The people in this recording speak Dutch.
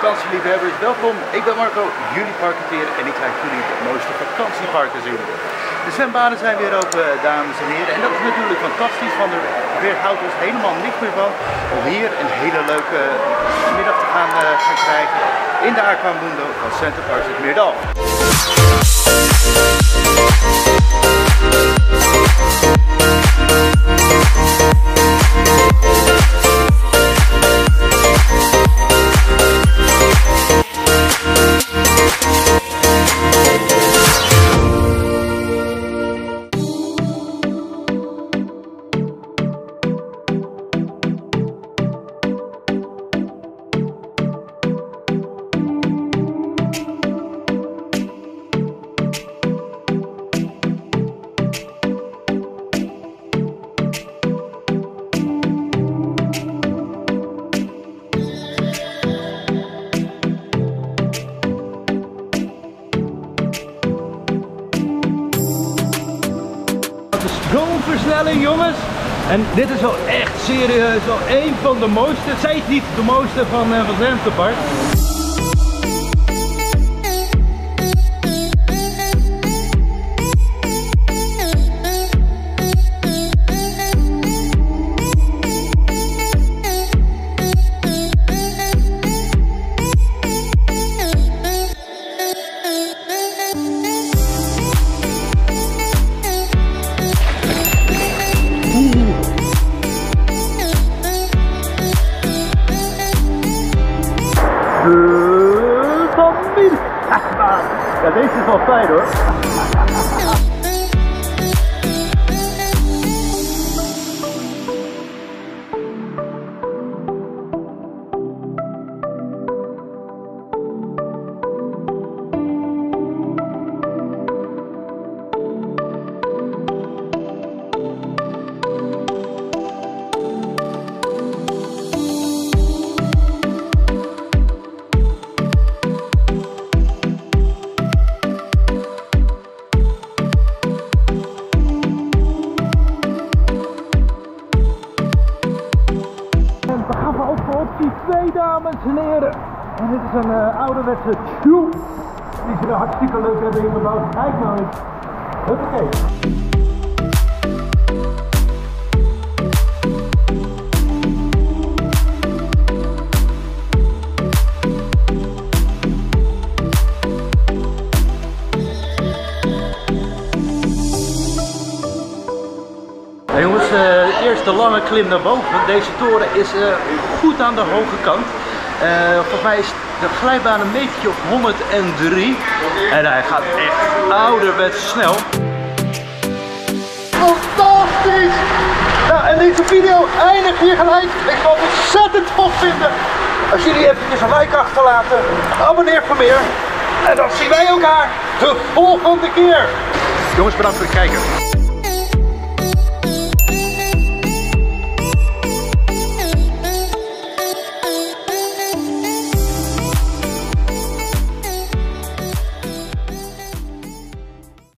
vakantieliefhebbers, welkom. Ik ben Marco, jullie parketeer en ik laat jullie de mooiste vakantieparken zien. De zwembaden zijn weer open, dames en heren. En dat is natuurlijk fantastisch, want er weerhoudt ons helemaal niks meer van om hier een hele leuke middag te gaan krijgen in de Aquamundo van Centerparks het Meerdal. Stroomversnelling, jongens, en dit is wel echt serieus wel een van de mooiste, zij is niet de mooiste van Centerparks. Ja, deze is wel fijn hoor. Optie 2, dames en heren. En dit is een ouderwetse tube die ze er hartstikke leuk hebben ingebouwd. Kijk nou eens. Huppakee. Nou jongens, eerst de lange klim naar boven. Deze toren is goed aan de hoge kant. Volgens mij is de glijbaan een metertje of 103. En hij gaat echt ouderwets snel. Fantastisch! Nou, en deze video eindigt hier gelijk. Ik zal het ontzettend tof vinden als jullie eventjes een like achterlaten. Abonneer voor meer. En dan zien wij elkaar de volgende keer. Jongens, bedankt voor het kijken.